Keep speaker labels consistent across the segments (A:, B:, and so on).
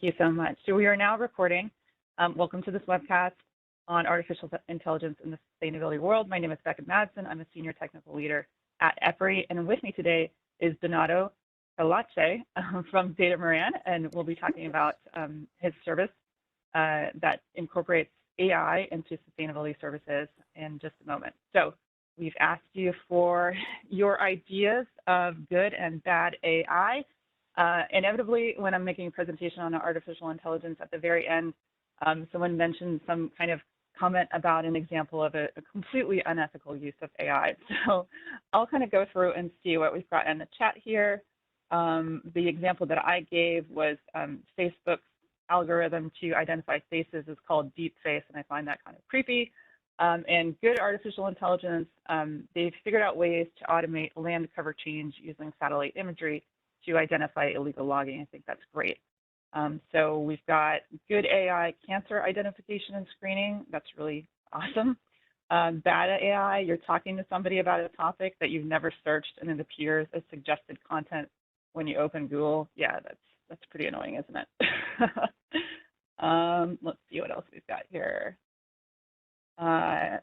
A: Thank you so much. So we are now recording. Welcome to this webcast on artificial intelligence in the sustainability world. My name is Becca Madsen. I'm a senior technical leader at EPRI, and with me today is Donato Calace from Datamaran, and we'll be talking about his service that incorporates AI into sustainability services in just a moment. So we've asked you for your ideas of good and bad AI. Inevitably, when I'm making a presentation on artificial intelligence at the very end, someone mentioned some kind of comment about an example of a completely unethical use of AI. So I'll kind of go through and see what we've got in the chat here. The example that I gave was Facebook's algorithm to identify faces is called deep face, and I find that kind of creepy. And good artificial intelligence, they've figured out ways to automate land cover change using satellite imagery to identify illegal logging. I think that's great. So we've got good AI cancer identification and screening. That's really awesome. Bad AI, you're talking to somebody about a topic that you've never searched and it appears as suggested content when you open Google. Yeah, that's pretty annoying, isn't it? Let's see what else we've got here. If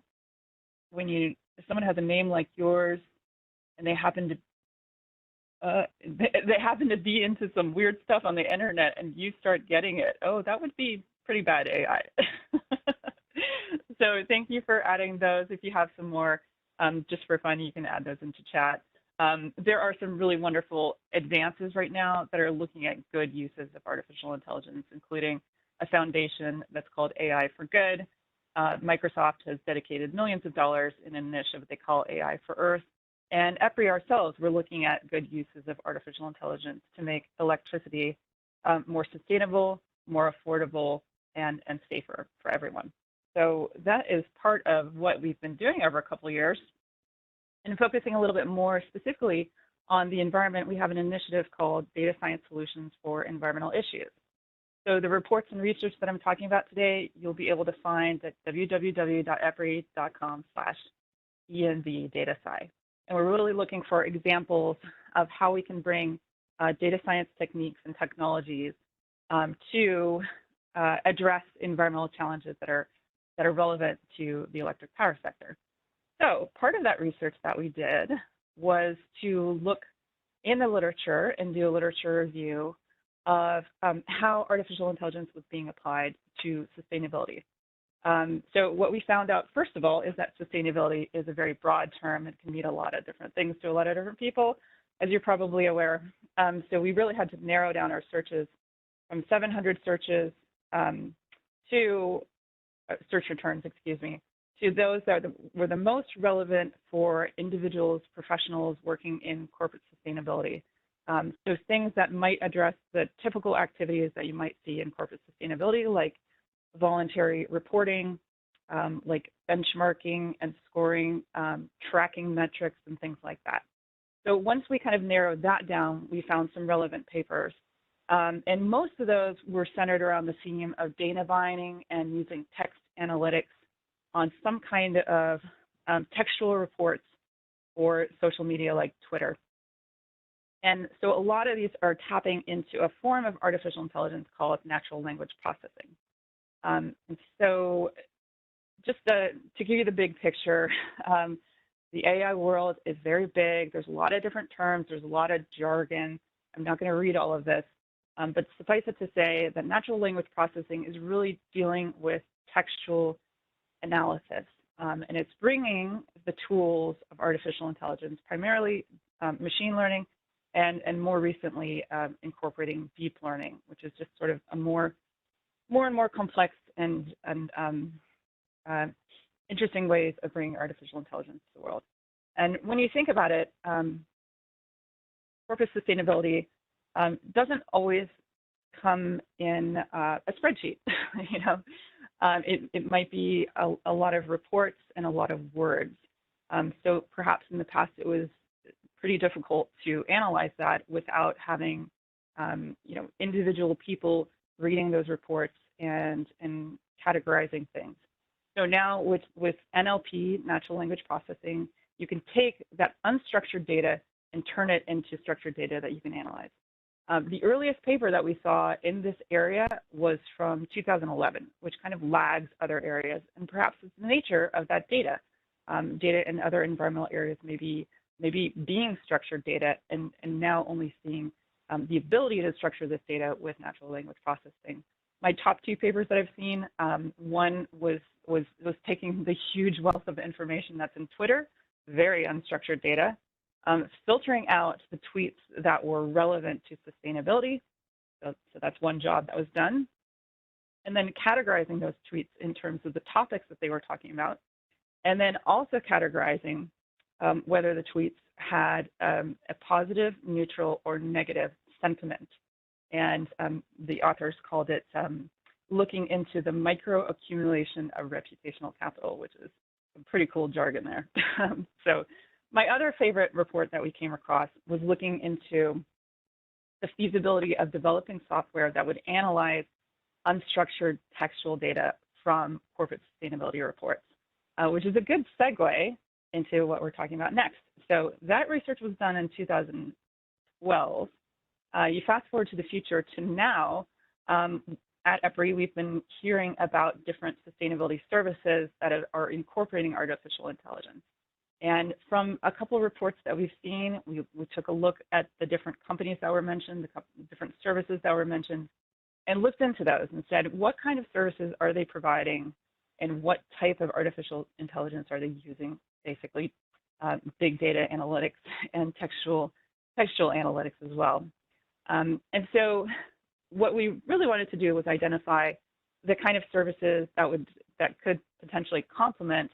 A: someone has a name like yours and they happen to be into some weird stuff on the internet and you start getting it, oh, that would be pretty bad AI. So thank you for adding those. If you have some more, just for fun, you can add those into chat. There are some really wonderful advances right now that are looking at good uses of artificial intelligence, including a foundation that's called AI for Good. Microsoft has dedicated millions of dollars in an initiative they call AI for Earth. And EPRI ourselves, we're looking at good uses of artificial intelligence to make electricity more sustainable, more affordable, and safer for everyone. So that is part of what we've been doing over a couple of years. And focusing a little bit more specifically on the environment, we have an initiative called Data Science Solutions for Environmental Issues. So the reports and research that I'm talking about today, you'll be able to find at www.epri.com/envdatasci. And we're really looking for examples of how we can bring data science techniques and technologies to address environmental challenges that are relevant to the electric power sector. So part of that research that we did was to look in the literature and do a literature review of how artificial intelligence was being applied to sustainability. So what we found out, first of all, is that sustainability is a very broad term. It can mean a lot of different things to a lot of different people, as you're probably aware. So we really had to narrow down our searches from 700 searches to search returns, excuse me, to those that were the most relevant for individuals, professionals working in corporate sustainability. So things that might address the typical activities that you might see in corporate sustainability, like voluntary reporting, like benchmarking and scoring, tracking metrics and things like that. So once we kind of narrowed that down, we found some relevant papers. And most of those were centered around the theme of data mining and using text analytics on some kind of textual reports for social media like Twitter. And so a lot of these are tapping into a form of artificial intelligence called natural language processing. And so just to give you the big picture, the AI world is very big. There's a lot of different terms. There's a lot of jargon. I'm not going to read all of this, but suffice it to say that natural language processing is really dealing with textual analysis. And it's bringing the tools of artificial intelligence, primarily machine learning, and more recently incorporating deep learning, which is just sort of a more and more complex and interesting ways of bringing artificial intelligence to the world. And when you think about it, corporate sustainability doesn't always come in a spreadsheet. You know, it might be a lot of reports and a lot of words. So perhaps in the past it was pretty difficult to analyze that without having you know, individual people reading those reports and categorizing things. So now with NLP, natural language processing, you can take that unstructured data and turn it into structured data that you can analyze. The earliest paper that we saw in this area was from 2011, which kind of lags other areas, and perhaps it's the nature of that data. Data in other environmental areas maybe being structured data, and now only seeing the ability to structure this data with natural language processing. My top two papers that I've seen, one was taking the huge wealth of information that's in Twitter, very unstructured data, filtering out the tweets that were relevant to sustainability. So that's one job that was done. And then categorizing those tweets in terms of the topics that they were talking about. And then also categorizing whether the tweets had a positive, neutral, or negative sentiment. And the authors called it looking into the micro accumulation of reputational capital, which is some pretty cool jargon there. So my other favorite report that we came across was looking into the feasibility of developing software that would analyze unstructured textual data from corporate sustainability reports, which is a good segue into what we're talking about next. So that research was done in 2012. You fast forward to the future to now, at EPRI, we've been hearing about different sustainability services that are incorporating artificial intelligence. And from a couple of reports that we've seen, we took a look at the different companies that were mentioned, the different services that were mentioned, and looked into those and said, what kind of services are they providing, and what type of artificial intelligence are they using? Basically, big data analytics and textual analytics as well. And so what we really wanted to do was identify the kind of services that could potentially complement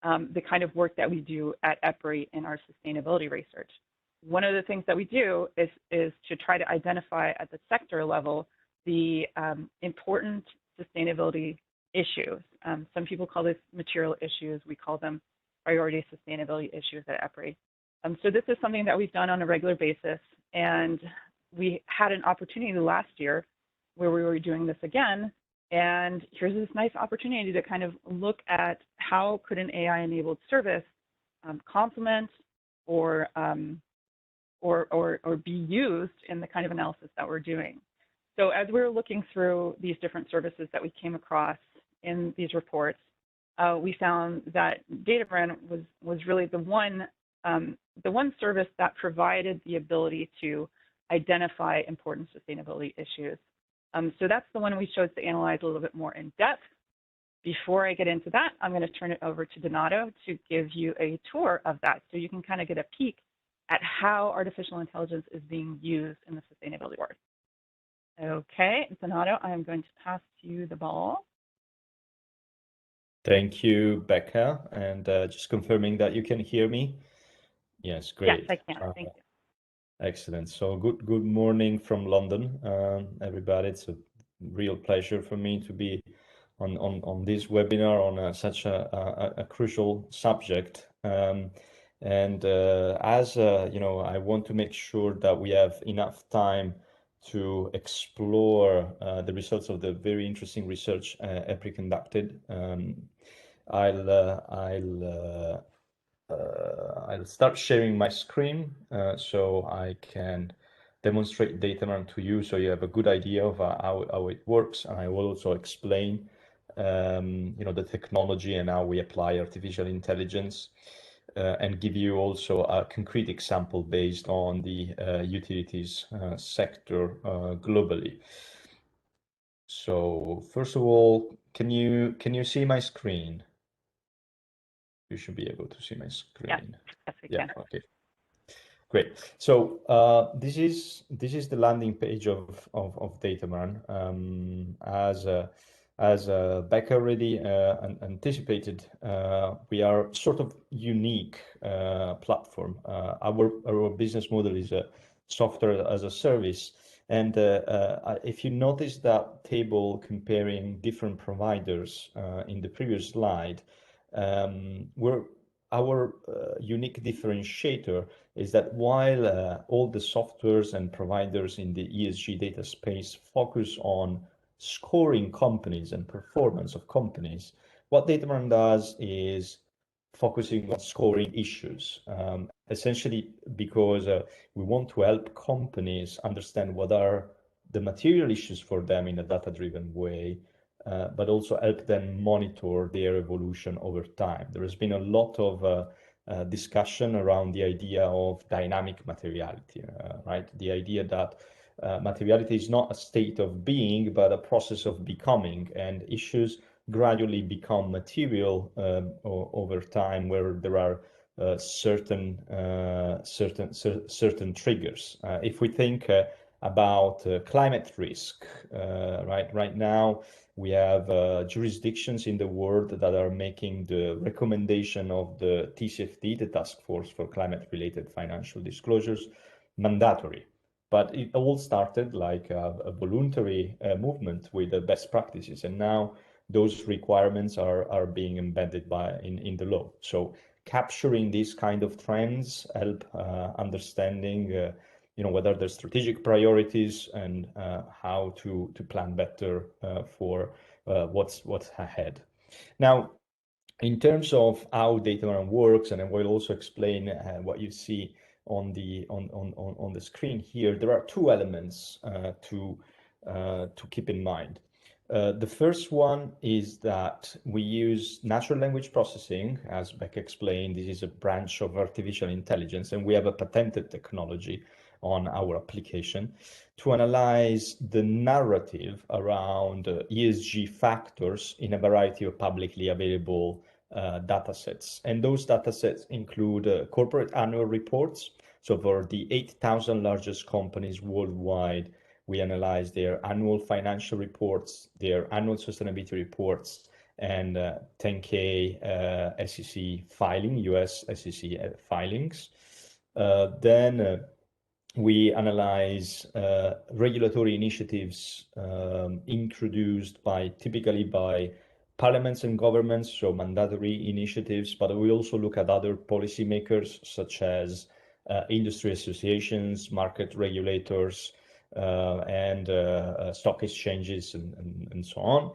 A: the kind of work that we do at EPRI in our sustainability research. One of the things that we do is to try to identify at the sector level the important sustainability issues. Some people call this material issues. We call them priority sustainability issues at EPRI. So this is something that we've done on a regular basis, and we had an opportunity last year where we were doing this again, and here's this nice opportunity to kind of look at how could an AI-enabled service complement or be used in the kind of analysis that we're doing. So as we were looking through these different services that we came across in these reports, we found that Datamaran was really the one service that provided the ability to identify important sustainability issues. So that's the one we chose to analyze a little bit more in depth. Before I get into that, I'm going to turn it over to Donato to give you a tour of that, so you can kind of get a peek at how artificial intelligence is being used in the sustainability work. Okay, Donato, I am going to pass you the ball.
B: Thank you, Becca, and just confirming that you can hear me. Yes, great.
A: Yes, I can. Thank you.
B: Excellent. So good morning from London, everybody. It's a real pleasure for me to be on this webinar on such a crucial subject. And as you know, I want to make sure that we have enough time to explore the results of the very interesting research EPRI conducted. I'll start sharing my screen so I can demonstrate Datamaran to you, so you have a good idea of how it works. And I will also explain, the technology and how we apply artificial intelligence, and give you also a concrete example based on the utilities sector globally. So first of all, can you see my screen? You should be able to see my screen.
A: Yes, we can.
B: Okay. Great. So this is the landing page of Datamaran. As Becca already anticipated, we are sort of unique platform. Our business model is a software as a service. And if you notice that table comparing different providers in the previous slide, our unique differentiator is that while all the softwares and providers in the ESG data space focus on scoring companies and performance of companies, what Datamaran does is focusing on scoring issues, essentially because we want to help companies understand what are the material issues for them in a data-driven way, but also help them monitor their evolution over time. There has been a lot of discussion around the idea of dynamic materiality, right? The idea that materiality is not a state of being, but a process of becoming, and issues gradually become material over time, where there are certain triggers. If we think about climate risk, right now we have jurisdictions in the world that are making the recommendation of the TCFD, the Task Force for Climate-Related Financial Disclosures, mandatory. But it all started like a voluntary movement with the best practices, and now those requirements are being embedded in the law. So capturing these kind of trends help understanding what are the strategic priorities and how to plan better for what's ahead. Now, in terms of how Datamaran works, and I will also explain what you see on the screen here, there are two elements to keep in mind. The first one is that we use natural language processing. As Beck explained, this is a branch of artificial intelligence, and we have a patented technology on our application to analyze the narrative around ESG factors in a variety of publicly available data sets. And those data sets include corporate annual reports. So for the 8,000 largest companies worldwide, we analyze their annual financial reports, their annual sustainability reports, and 10K SEC filing, US SEC filings. Then we analyze regulatory initiatives introduced typically by parliaments and governments, so mandatory initiatives, but we also look at other policymakers such as industry associations, market regulators, and stock exchanges, and so on.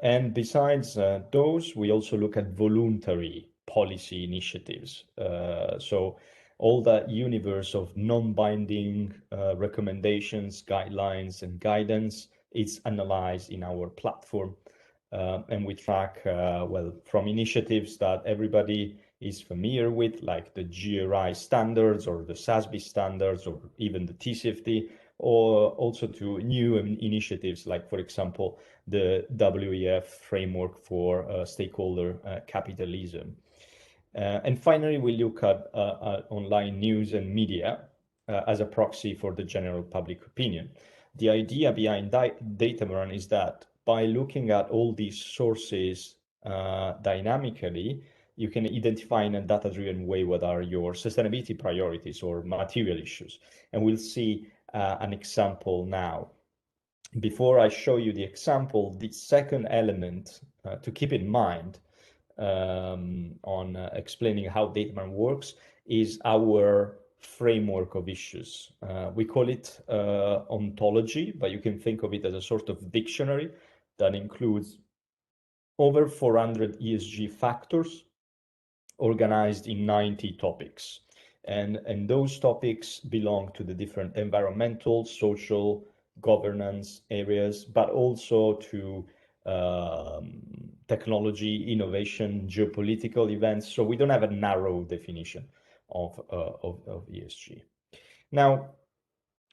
B: And besides those, we also look at voluntary policy initiatives. So all that universe of non-binding recommendations, guidelines, and guidance is analyzed in our platform. And we track, from initiatives that everybody is familiar with, like the GRI standards or the SASB standards or even the TCFD, or also to new initiatives like, for example, the WEF framework for stakeholder capitalism. And finally, we look at online news and media as a proxy for the general public opinion. The idea behind Datamaran is that by looking at all these sources dynamically, you can identify in a data-driven way what are your sustainability priorities or material issues. And we'll see an example now. Before I show you the example, the second element to keep in mind on explaining how Datamaran works is our framework of issues. We call it ontology, but you can think of it as a sort of dictionary that includes over 400 ESG factors organized in 90 topics. And those topics belong to the different environmental, social, governance areas, but also to technology, innovation, geopolitical events. So we don't have a narrow definition of ESG. Now,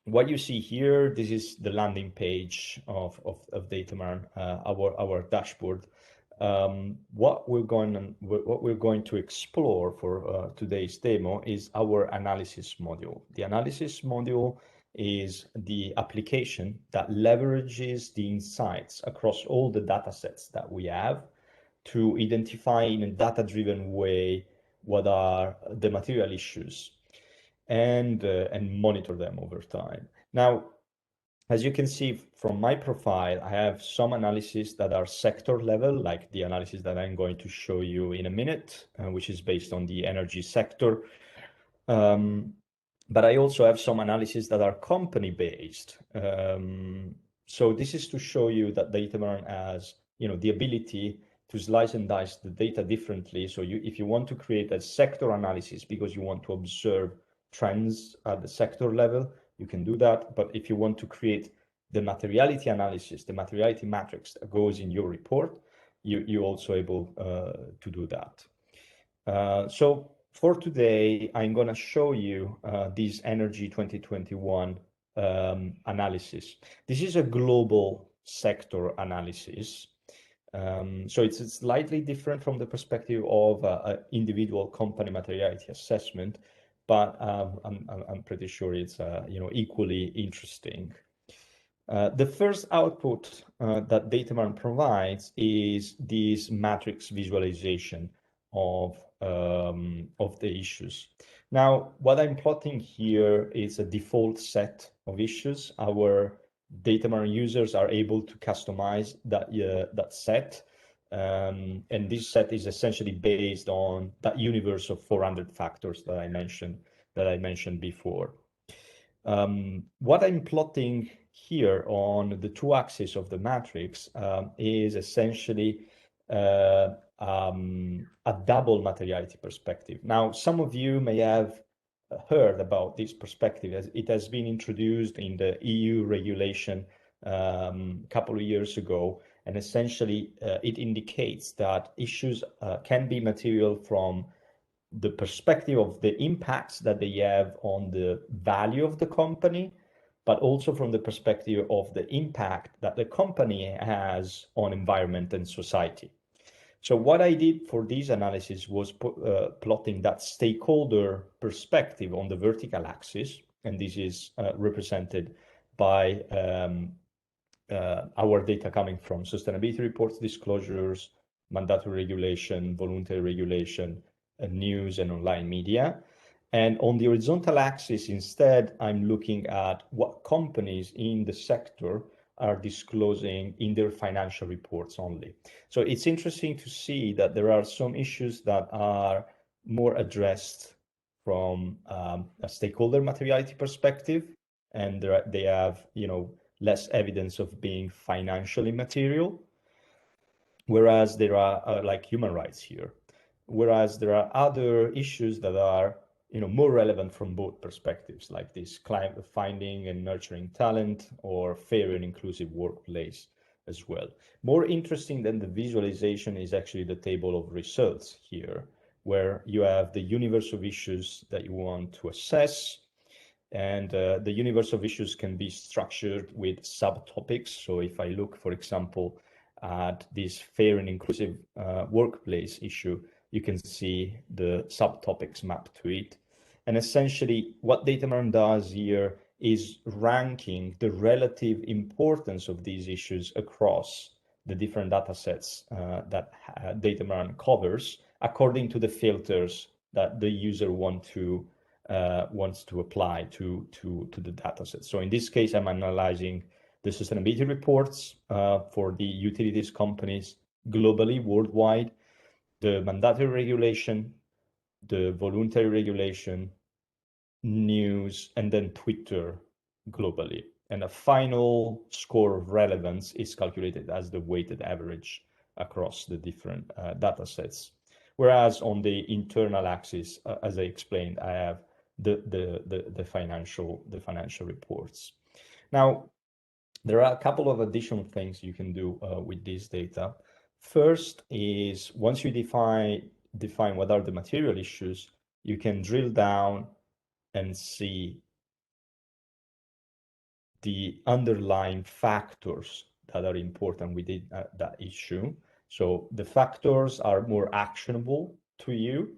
B: what you see here, this is the landing page of Datamaran, our dashboard. What we're going to explore for today's demo is our analysis module. The analysis module is the application that leverages the insights across all the data sets that we have to identify in a data-driven way what are the material issues and monitor them over time. Now, as you can see from my profile, I have some analysis that are sector level, like the analysis that I'm going to show you in a minute, which is based on the energy sector. But I also have some analysis that are company-based. So this is to show you that Datamaran has, the ability to slice and dice the data differently. So if you want to create a sector analysis because you want to observe trends at the sector level, you can do that. But if you want to create the materiality analysis, the materiality matrix that goes in your report, you're also able to do that. So for today, I'm going to show you this Energy 2021 analysis. This is a global sector analysis. So it's slightly different from the perspective of an individual company materiality assessment, but I'm pretty sure it's equally interesting. The first output that Dataman provides is this matrix visualization of the issues. Now, what I'm plotting here is a default set of issues. Our Dataman users are able to customize that set, and this set is essentially based on that universe of 400 factors that I mentioned before. What I'm plotting here on the two axes of the matrix is essentially a double materiality perspective. Now, some of you may have heard about this perspective as it has been introduced in the EU regulation a couple of years ago, and essentially it indicates that issues can be material from the perspective of the impacts that they have on the value of the company, but also from the perspective of the impact that the company has on environment and society. So what I did for this analysis was plotting that stakeholder perspective on the vertical axis, and this is represented by our data coming from sustainability reports, disclosures, mandatory regulation, voluntary regulation, news and online media. And on the horizontal axis, instead, I'm looking at what companies in the sector are disclosing in their financial reports only. So it's interesting to see that there are some issues that are more addressed from a stakeholder materiality perspective, and they have, less evidence of being financially material, whereas there are like human rights here. Whereas there are other issues that are more relevant from both perspectives, like this climate finding and nurturing talent or fair and inclusive workplace as well. More interesting than the visualization is actually the table of results here, where you have the universe of issues that you want to assess. And the universe of issues can be structured with subtopics. So if I look, for example, at this fair and inclusive workplace issue, you can see the subtopics mapped to it. And essentially what Datamaran does here is ranking the relative importance of these issues across the different data sets that Datamaran covers according to the filters that the user wants to apply to the data set. So in this case, I'm analyzing the sustainability reports for the utilities companies globally, worldwide, the mandatory regulation, the voluntary regulation, news, and then Twitter globally. And a final score of relevance is calculated as the weighted average across the different data sets. Whereas on the internal axis, as I explained, I have the financial reports. Now, there are a couple of additional things you can do with this data. First is once you define what are the material issues, you can drill down and see the underlying factors that are important within that issue. So the factors are more actionable to you.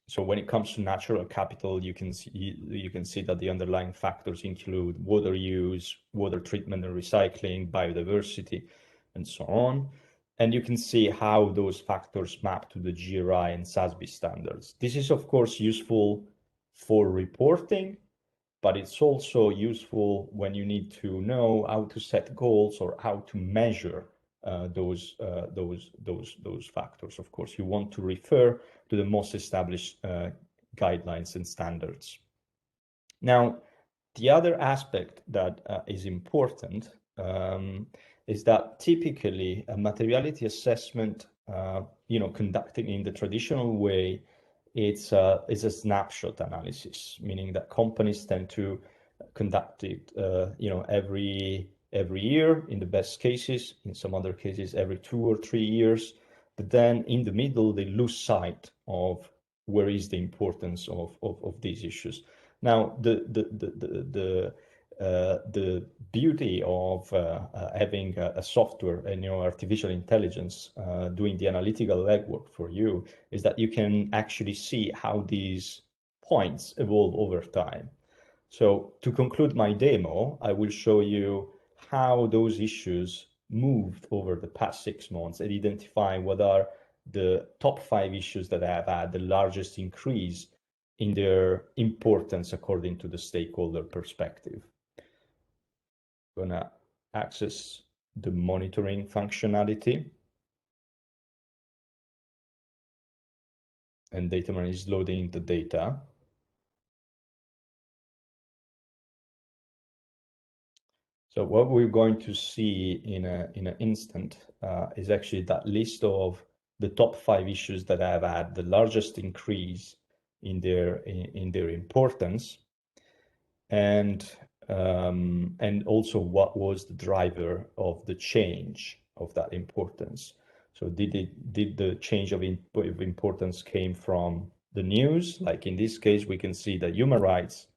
B: So when it comes to natural capital, you can see that the underlying factors include water use, water treatment and recycling, biodiversity, and so on. And you can see how those factors map to the GRI and SASB standards. This is, of course, useful for reporting, but it's also useful when you need to know how to set goals or how to measure those factors. Of course, you want to refer to the most established guidelines and standards. Now, The other aspect that is important is that typically a materiality assessment, conducted in the traditional way, it's a snapshot analysis, meaning that companies tend to conduct it, every year in the best cases. In some other cases, every 2 or 3 years. But then in the middle, they lose sight of where is the importance of these issues. Now, the beauty of having a software and artificial intelligence doing the analytical legwork for you is that you can actually see how these points evolve over time. So to conclude my demo, I will show you how those issues moved over the past 6 months and identify what are the top 5 issues that have had the largest increase in their importance according to the stakeholder perspective. I'm gonna access the monitoring functionality. And Dataman is loading the data. So what we're going to see in an instant is actually that list of the top 5 issues that have had the largest increase in their importance, and also what was the driver of the change of that importance. So did the change of importance came from the news? Like in this case, we can see that human rights,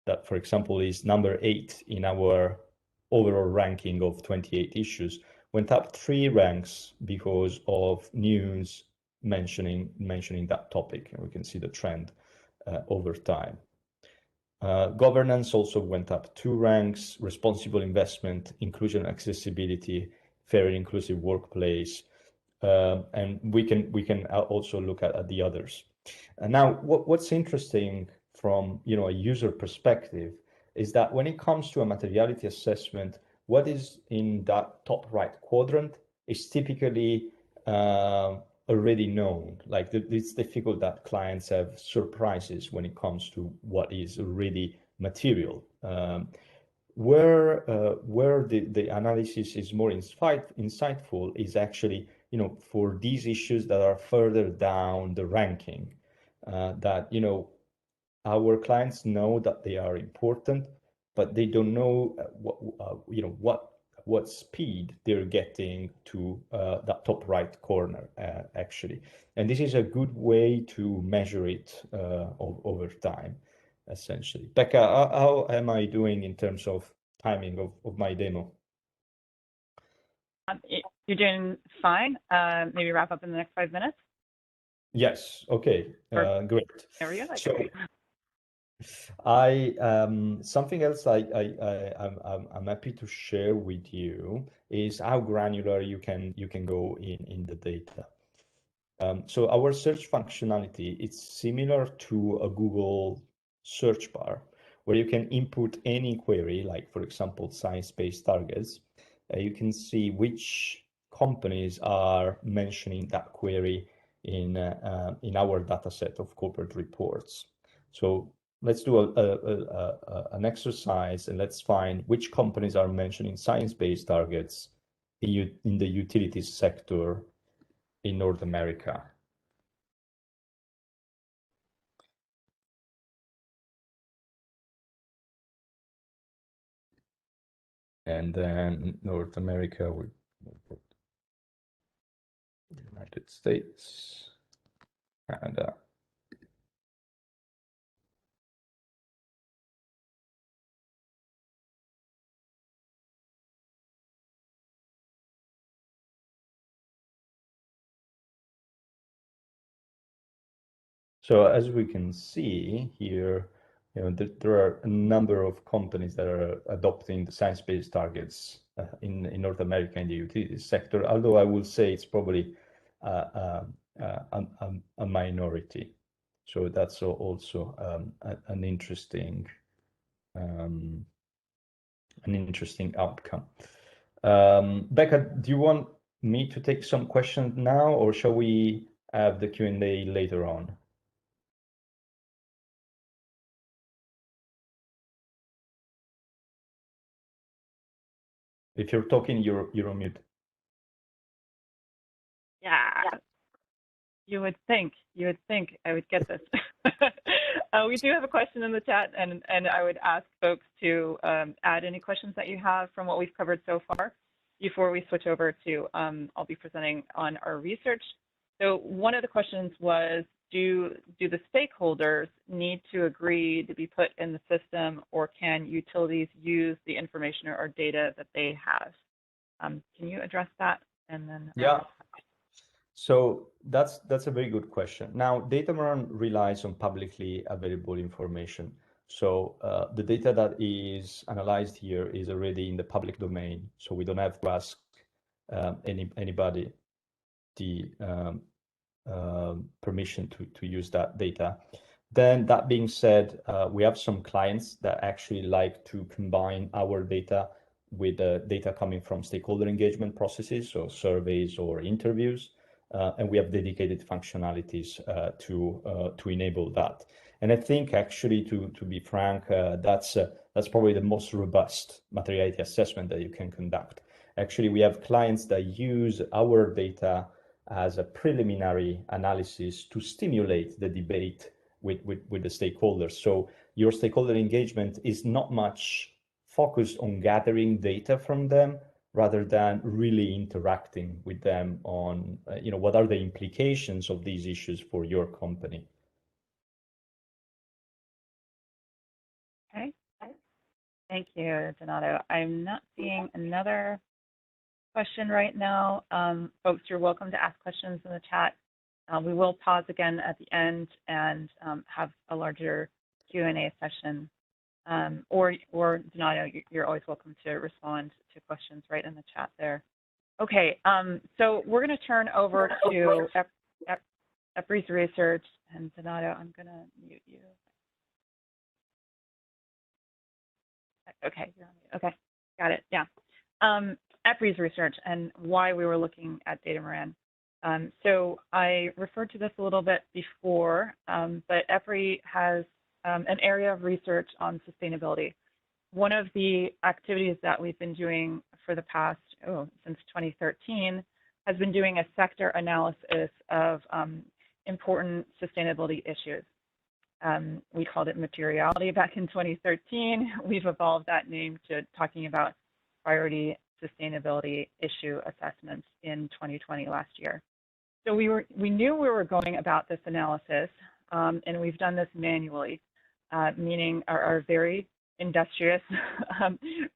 B: that for example is number 8 in our overall ranking of 28 issues, went up 3 ranks because of news mentioning that topic, and we can see the trend over time. Governance also went up 2 ranks, responsible investment, inclusion and accessibility, fair and inclusive workplace, and we can also look at the others. And now what's interesting from a user perspective is that when it comes to a materiality assessment, what is in that top right quadrant is typically already known. Like it's difficult that clients have surprises when it comes to what is already material. Where the analysis is more insightful is actually for these issues that are further down the ranking, that our clients know that they are important, but they don't know what speed they're getting to that top right corner actually. And this is a good way to measure it over time, essentially. Becca, how am I doing in terms of timing of my demo?
A: You're doing fine. Maybe wrap up in the next 5 minutes.
B: Yes. Okay. Great.
A: There we go.
B: So,
A: great.
B: Something else I'm happy to share with you is how granular you can go in the data. So our search functionality, it's similar to a Google search bar where you can input any query, like for example, science-based targets. You can see which companies are mentioning that query in our data set of corporate reports. So let's do an exercise and let's find which companies are mentioning science-based targets in the utilities sector in North America. And then North America, we put United States, Canada. So as we can see here, there are a number of companies that are adopting the science-based targets in North America in the utilities sector, although I will say it's probably a minority. So that's also an interesting outcome. Becca, do you want me to take some questions now, or shall we have the Q&A later on? If you're talking, you're on mute.
A: Yeah, you would think I would get this. We do have a question in the chat, and I would ask folks to add any questions that you have from what we've covered so far before we switch over to I'll be presenting on our research. So one of the questions was, do the stakeholders need to agree to be put in the system, or can utilities use the information or data that they have? Can you address that? And then
B: yeah. So that's a very good question. Now, Datamaran relies on publicly available information. So the data that is analyzed here is already in the public domain. So we don't have to ask anybody the permission to use that data. Then that being said, we have some clients that actually like to combine our data with the data coming from stakeholder engagement processes, so surveys or interviews. And we have dedicated functionalities to enable that. And I think actually, to be frank, that's probably the most robust materiality assessment that you can conduct. Actually, we have clients that use our data as a preliminary analysis to stimulate the debate with the stakeholders. So your stakeholder engagement is not much focused on gathering data from them, rather than really interacting with them on, what are the implications of these issues for your company.
A: Okay. Thank you, Donato. I'm not seeing another question right now. Folks, you're welcome to ask questions in the chat. We will pause again at the end and have a larger Q&A session. Or Donato, you're always welcome to respond to questions right in the chat there. Okay, so we're going to turn over to EPRI's research. And Donato, I'm going to mute you. Okay, you're on mute. Okay, got it. Yeah. EPRI's research and why we were looking at Datamaran. So I referred to this a little bit before, but EPRI has an area of research on sustainability. One of the activities that we've been doing for the past, since 2013, has been doing a sector analysis of important sustainability issues. We called it materiality back in 2013. We've evolved that name to talking about priority sustainability issue assessments in 2020 last year. So we knew we were going about this analysis, and we've done this manually, meaning our very industrious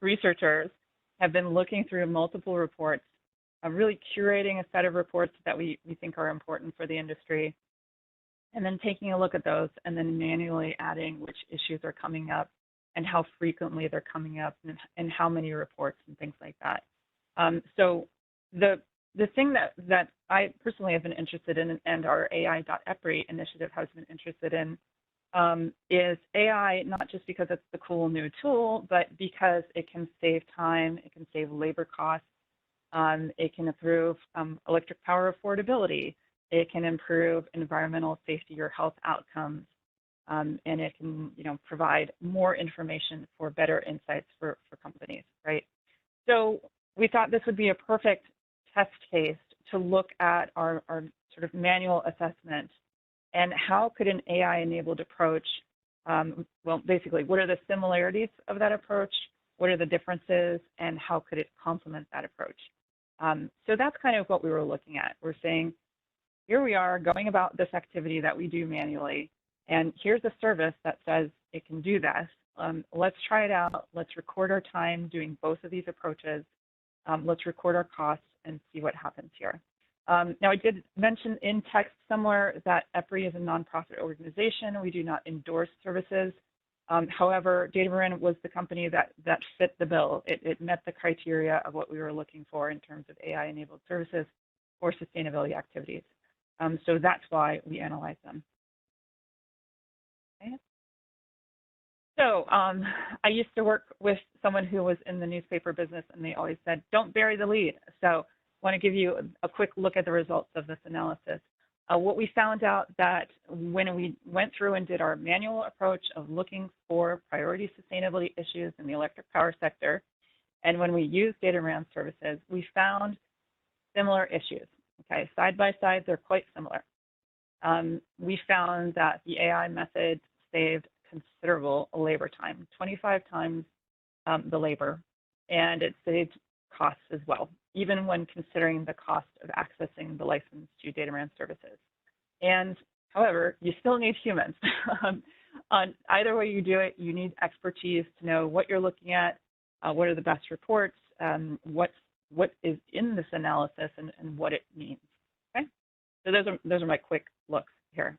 A: researchers have been looking through multiple reports, really curating a set of reports that we think are important for the industry, and then taking a look at those and then manually adding which issues are coming up and how frequently they're coming up and how many reports and things like that. So the thing that I personally have been interested in, and our AI.EPRI initiative has been interested in, is AI, not just because it's the cool new tool, but because it can save time, it can save labor costs, it can improve electric power affordability, it can improve environmental safety or health outcomes, and it can provide more information for better insights for companies, right? So we thought this would be a perfect test case to look at our sort of manual assessment and how could an AI-enabled approach, well, basically, what are the similarities of that approach, what are the differences, and how could it complement that approach? So that's kind of what we were looking at. We're saying, here we are going about this activity that we do manually, and here's a service that says it can do this. Let's try it out. Let's record our time doing both of these approaches. Let's record our costs and see what happens here. Now, I did mention in text somewhere that EPRI is a nonprofit organization. We do not endorse services. However, Datamaran was the company that fit the bill. It met the criteria of what we were looking for in terms of AI-enabled services for sustainability activities. So that's why we analyze them. Okay. So I used to work with someone who was in the newspaper business, and they always said, don't bury the lead. So I want to give you a quick look at the results of this analysis. What we found out that when we went through and did our manual approach of looking for priority sustainability issues in the electric power sector, And when we use Dataman services, we found similar issues. Okay, side by side, they're quite similar. We found that the AI method saved considerable labor time, 25 times the labor, and it saved costs as well, even when considering the cost of accessing the license to Dataman services. And however, you still need humans. On either way you do it, you need expertise to know what you're looking at, what are the best reports, what is in this analysis, and what it means. Okay, so those are my quick looks here,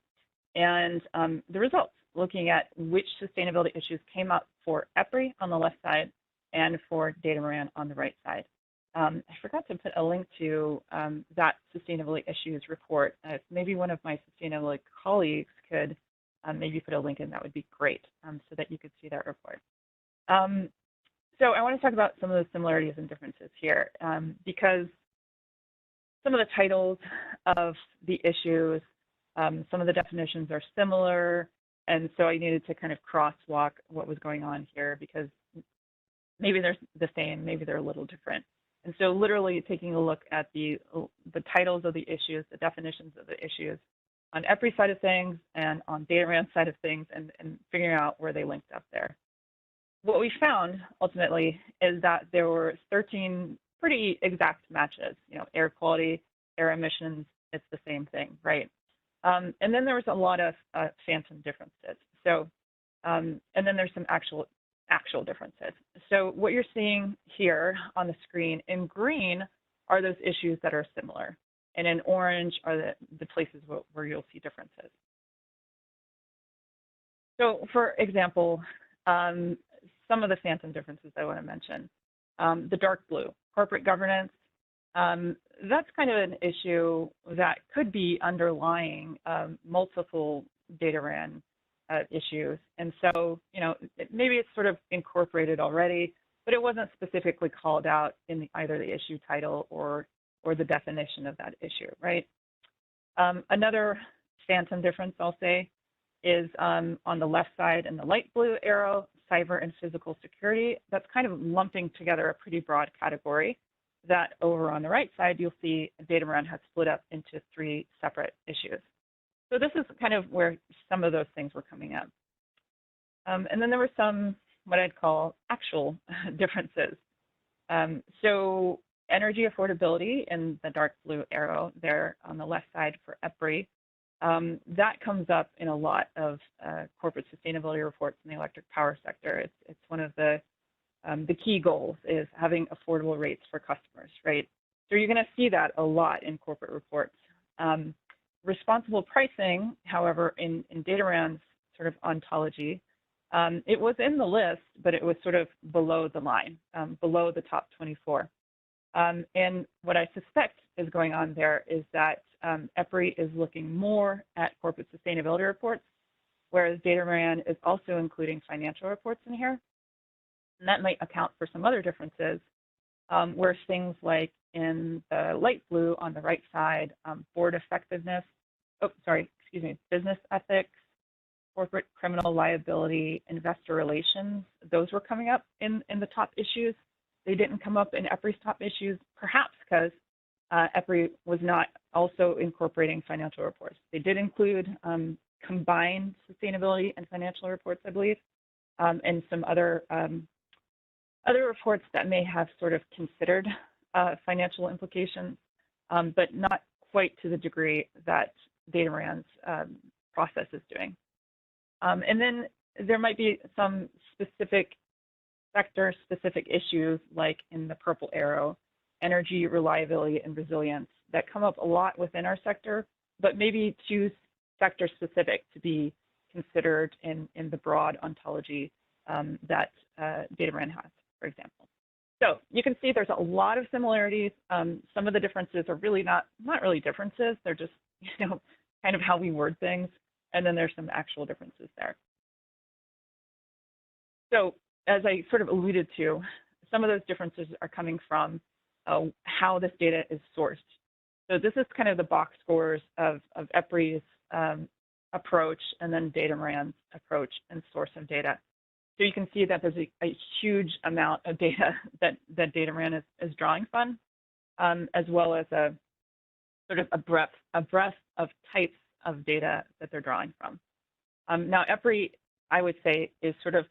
A: and the results, looking at which sustainability issues came up for EPRI on the left side and for Datamaran on the right side. I forgot to put a link to that sustainability issues report. Maybe one of my sustainability colleagues could maybe put a link in, that would be great, so that you could see that report. So I want to talk about some of the similarities and differences here, because some of the titles of the issues, some of the definitions are similar, and so I needed to kind of crosswalk what was going on here, because maybe they're the same, maybe they're a little different. And so literally taking a look at the titles of the issues, the definitions of the issues on EPRI side of things and on Dataman side of things, and figuring out where they linked up there. What we found ultimately is that there were 13 pretty exact matches. You know, air quality, air emissions, it's the same thing, right? And then there was a lot of phantom differences. So, and then there's some actual differences. So what you're seeing here on the screen in green are those issues that are similar, and in orange are the places where you'll see differences. So for example, some of the phantom differences I want to mention. The dark blue, corporate governance, that's kind of an issue that could be underlying multiple Dataman issues. And so, you know, maybe it's sort of incorporated already, but it wasn't specifically called out in either the issue title or the definition of that issue, right? Another phantom difference, I'll say, is on the left side in the light blue arrow, cyber and physical security. That's kind of lumping together a pretty broad category that over on the right side, you'll see Datamaran has split up into 3 separate issues. So this is kind of where some of those things were coming up. And then there were some, what I'd call actual differences. So energy affordability in the dark blue arrow there on the left side for EPRI, that comes up in a lot of corporate sustainability reports in the electric power sector. It's one of the key goals is having affordable rates for customers, right? So you're going to see that a lot in corporate reports. Responsible pricing, however, in Dataman's sort of ontology, it was in the list, but it was sort of below the line, below the top 24. And what I suspect is going on there is that EPRI is looking more at corporate sustainability reports, whereas Dataman is also including financial reports in here. And that might account for some other differences, where things like in the light blue on the right side, board effectiveness, business ethics, corporate criminal liability, investor relations, those were coming up in the top issues. They didn't come up in EPRI's top issues, perhaps because EPRI was not also incorporating financial reports. They did include combined sustainability and financial reports, I believe, and some other reports that may have sort of considered financial implications, but not quite to the degree that Dataman's process is doing. And then there might be some specific sector-specific issues, like in the purple arrow, energy reliability and resilience, that come up a lot within our sector, but maybe too sector-specific to be considered in the broad ontology that Dataman has, for example. So you can see there's a lot of similarities. Some of the differences are really not really differences. They're just, you know, kind of how we word things. And then there's some actual differences there. So as I sort of alluded to, some of those differences are coming from how this data is sourced. So this is kind of the box scores of EPRI's approach and then Dataman's approach and source of data. So you can see that there's a huge amount of data that Datamaran is drawing from, as well as a sort of a breadth of types of data that they're drawing from. Now, EPRI, I would say, is sort of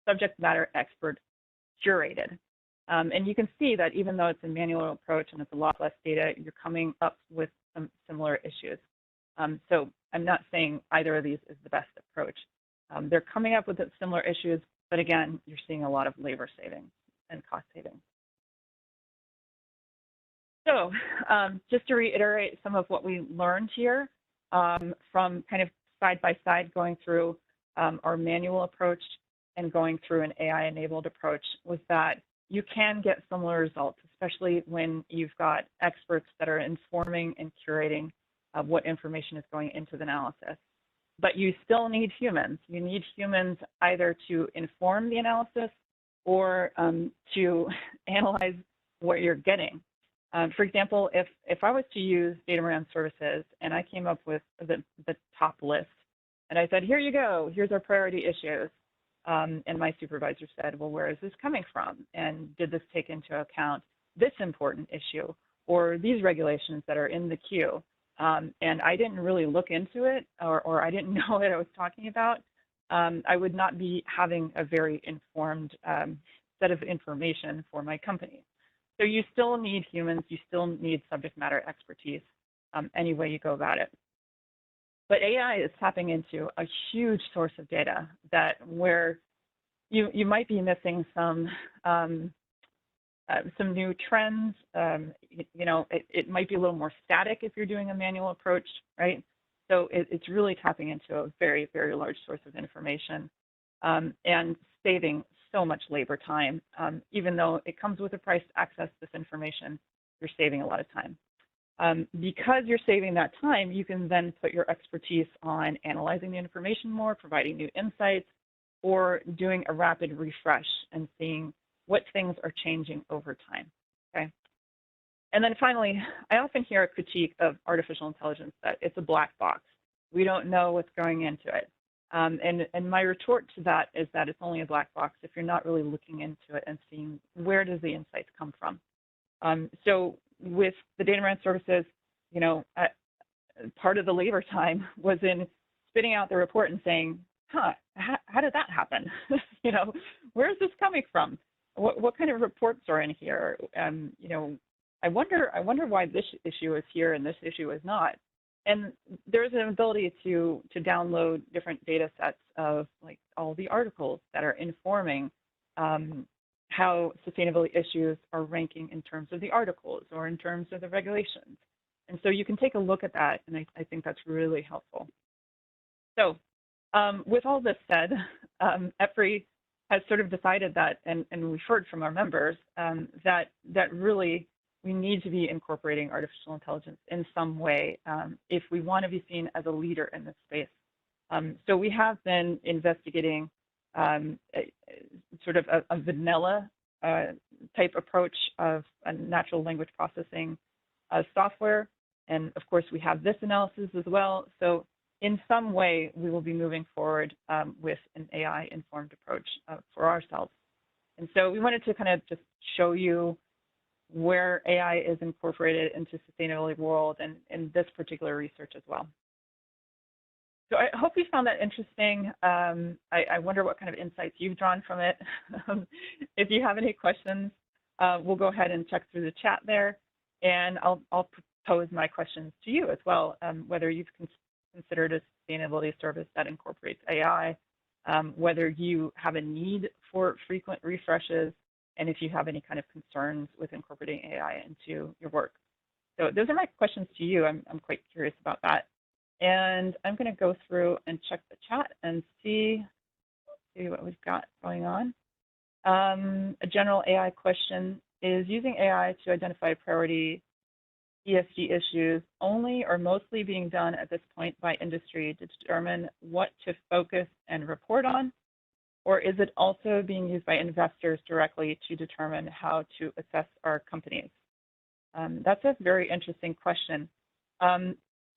A: subject matter expert curated. And you can see that even though it's a manual approach and it's a lot less data, you're coming up with some similar issues. So I'm not saying either of these is the best approach. They're coming up with similar issues, but again, you're seeing a lot of labor savings and cost savings. So just to reiterate some of what we learned here from kind of side by side going through our manual approach and going through an AI-enabled approach, was that you can get similar results, especially when you've got experts that are informing and curating what information is going into the analysis. But you still need humans. You need humans either to inform the analysis or to analyze what you're getting. For example, if I was to use Datamaran services and I came up with the top list and I said, here you go, here's our priority issues. And my supervisor said, well, where is this coming from? And did this take into account this important issue or these regulations that are in the queue? And I didn't really look into it, or I didn't know what I was talking about, I would not be having a very informed set of information for my company. So you still need humans, you still need subject matter expertise any way you go about it. But AI is tapping into a huge source of data where you might be missing some new trends. You know, it might be a little more static if you're doing a manual approach, right? So it's really tapping into a very, very large source of information and saving so much labor time. Even though it comes with a price to access this information, you're saving a lot of time. Because you're saving that time, you can then put your expertise on analyzing the information more, providing new insights, or doing a rapid refresh and seeing what things are changing over time, okay? And then finally, I often hear a critique of artificial intelligence that it's a black box. We don't know what's going into it. And my retort to that is that it's only a black box if you're not really looking into it and seeing where does the insights come from. So with the Datamaran services, you know, part of the labor time was in spitting out the report and saying, how did that happen? You know, where is this coming from? What kind of reports are in here? You know, I wonder why this issue is here and this issue is not. And there's an ability to download different data sets of like all the articles that are informing how sustainability issues are ranking in terms of the articles or in terms of the regulations. And so you can take a look at that, and I think that's really helpful. So with all this said, EPRI has sort of decided that, and we've heard from our members, that really we need to be incorporating artificial intelligence in some way if we want to be seen as a leader in this space. So we have been investigating sort of a vanilla type approach of a natural language processing software. And of course, we have this analysis as well. So in some way, we will be moving forward with an AI-informed approach for ourselves. And so we wanted to kind of just show you where AI is incorporated into sustainability world and in this particular research as well. So I hope you found that interesting. I wonder what kind of insights you've drawn from it. If you have any questions, we'll go ahead and check through the chat there, and I'll pose my questions to you as well, whether you've considered a sustainability service that incorporates AI, whether you have a need for frequent refreshes, and if you have any kind of concerns with incorporating AI into your work. So those are my questions to you. I'm quite curious about that. And I'm going to go through and check the chat and see what we've got going on. A general AI question: is using AI to identify priority ESG issues only or mostly being done at this point by industry to determine what to focus and report on? Or is it also being used by investors directly to determine how to assess our companies? That's a very interesting question.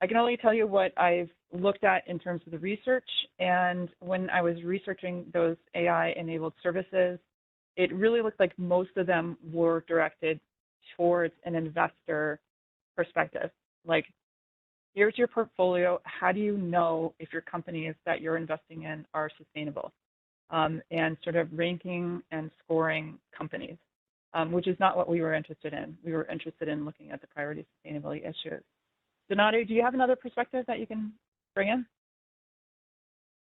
A: I can only tell you what I've looked at in terms of the research. And when I was researching those AI-enabled services, it really looked like most of them were directed towards an investor perspective. Like, here's your portfolio. How do you know if your companies that you're investing in are sustainable? And sort of ranking and scoring companies, which is not what we were interested in. We were interested in looking at the priority sustainability issues. Donato, do you have another perspective that you can bring in?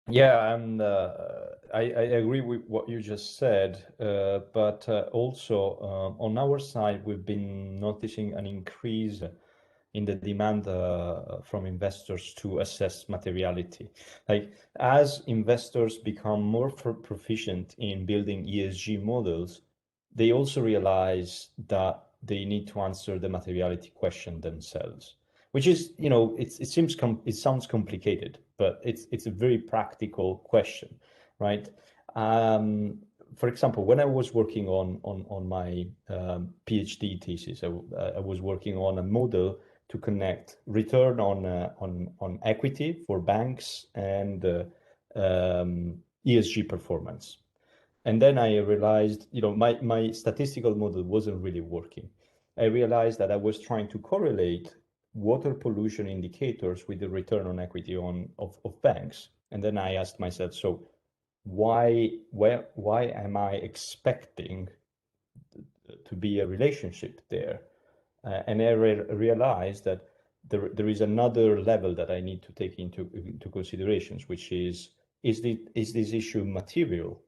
B: Yeah, and I agree with what you just said, but also on our side, we've been noticing an increase in the demand from investors to assess materiality. Like, as investors become more proficient in building ESG models, they also realize that they need to answer the materiality question themselves, which is, it sounds complicated, but it's a very practical question, right? For example, when I was working on my PhD thesis, I was working on a model to connect return on equity for banks and ESG performance. And then I realized, my statistical model wasn't really working. I realized that I was trying to correlate water pollution indicators with the return on equity of banks. And then I asked myself, so why am I expecting to be a relationship there? And I realized that there is another level that I need to take into considerations, which is this issue material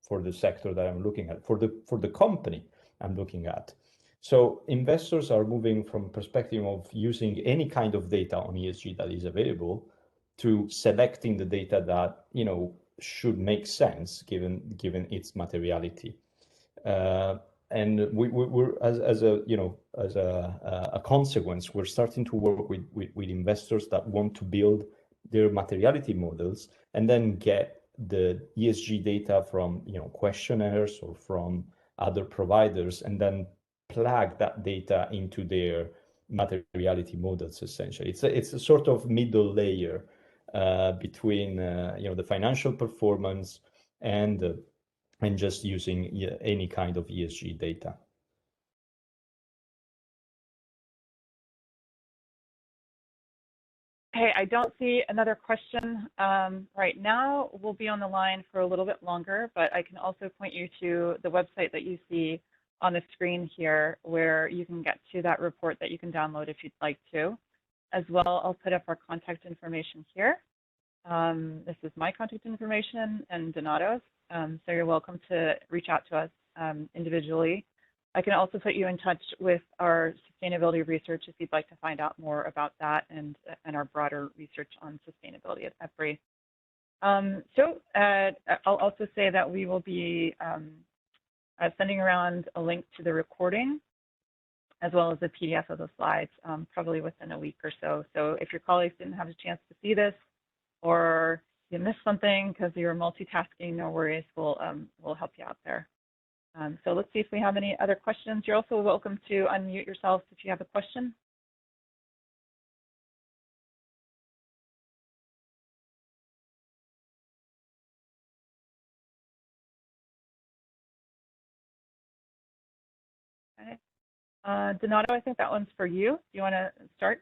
B: for the sector that I'm looking at, for the company I'm looking at. So investors are moving from perspective of using any kind of data on ESG that is available to selecting the data that should make sense given its materiality. And we're as a consequence, we're starting to work with investors that want to build their materiality models and then get the ESG data from questionnaires or from other providers, and then plug that data into their materiality models. Essentially, it's a sort of middle layer between the financial performance and just using any kind of ESG data.
A: Hey, I don't see another question right now. We'll be on the line for a little bit longer, but I can also point you to the website that you see on the screen here, where you can get to that report that you can download if you'd like to. As well, I'll put up our contact information here. This is my contact information and Donato's, so you're welcome to reach out to us individually. I can also put you in touch with our sustainability research if you'd like to find out more about that and our broader research on sustainability at EPRI. I'll also say that we will be sending around a link to the recording as well as a PDF of the slides probably within a week or so. So if your colleagues didn't have a chance to see this or you missed something because you're multitasking, no worries, we'll help you out there. So let's see if we have any other questions. You're also welcome to unmute yourself if you have a question. Okay. Donato, I think that one's for you. Do you want to start?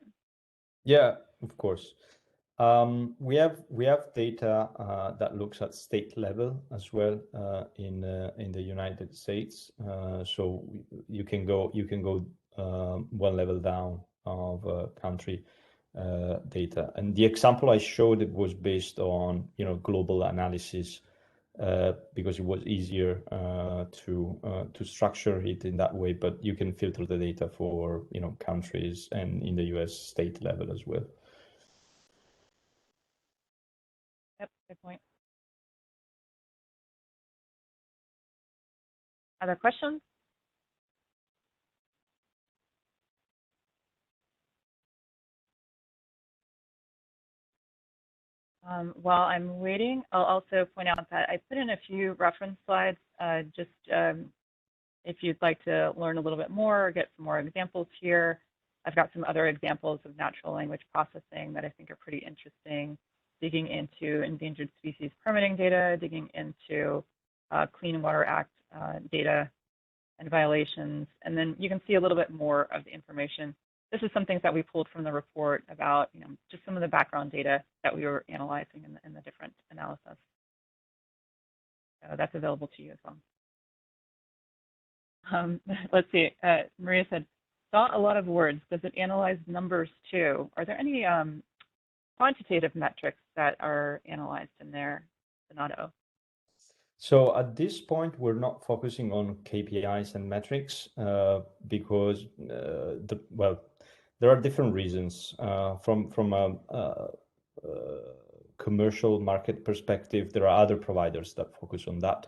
B: Yeah, of course. We have data that looks at state level as well in the United States. So you can go one level down of country data. And the example I showed, it was based on global analysis because it was easier to structure it in that way. But you can filter the data for countries and in the US state level as well.
A: Yep, good point. Other questions? While I'm waiting, I'll also point out that I put in a few reference slides, if you'd like to learn a little bit more or get some more examples here. I've got some other examples of natural language processing that I think are pretty interesting, digging into endangered species permitting data, digging into Clean Water Act data and violations. And then you can see a little bit more of the information. This is some things that we pulled from the report about, just some of the background data that we were analyzing in the different analysis. So that's available to you as well. Let's see. Maria said, saw a lot of words. Does it analyze numbers too? Are there any quantitative metrics that are analyzed in there, Donato?
B: So at this point, we're not focusing on KPIs and metrics because, there are different reasons. From a commercial market perspective, there are other providers that focus on that.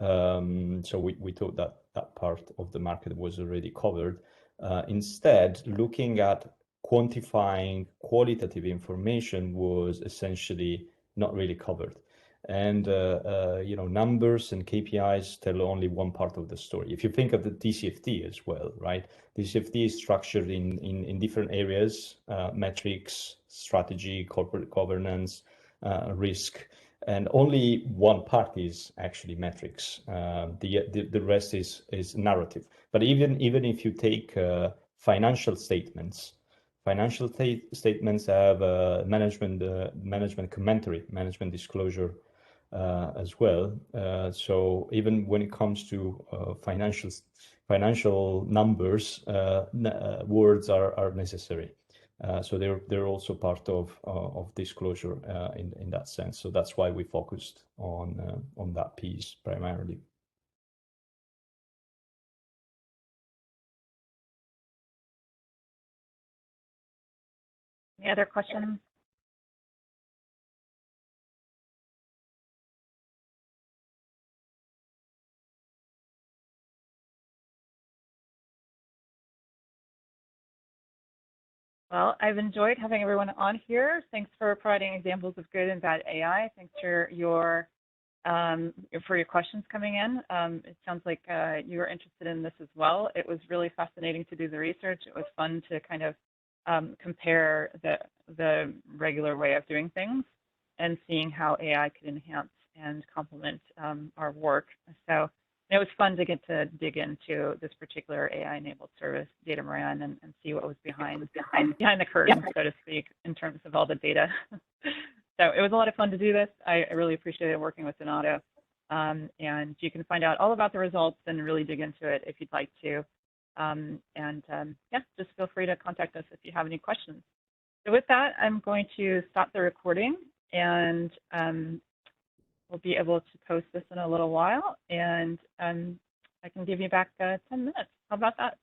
B: So we thought that that part of the market was already covered. Instead, looking at quantifying qualitative information was essentially not really covered. And numbers and KPIs tell only one part of the story. If you think of the TCFD as well, right? TCFD is structured in different areas: metrics, strategy, corporate governance, risk, and only one part is actually metrics. The rest is narrative. But even if you take financial statements. Financial statements have management commentary, management disclosure as well. So even when it comes to financial numbers, words are necessary. So they're also part of disclosure in that sense. So that's why we focused on that piece primarily.
A: Any other questions? Well, I've enjoyed having everyone on here. Thanks for providing examples of good and bad AI. Thanks for your questions coming in. It sounds like you were interested in this as well. It was really fascinating to do the research. It was fun to kind of compare the regular way of doing things and seeing how AI could enhance and complement our work. So it was fun to get to dig into this particular AI-enabled service, Datamaran, and see what was behind the curtain, so to speak, in terms of all the data. So it was a lot of fun to do this. I really appreciated working with Donato. And you can find out all about the results and really dig into it if you'd like to. Yeah, just feel free to contact us if you have any questions. So with that, I'm going to stop the recording, and we'll be able to post this in a little while, and I can give you back 10 minutes. How about that?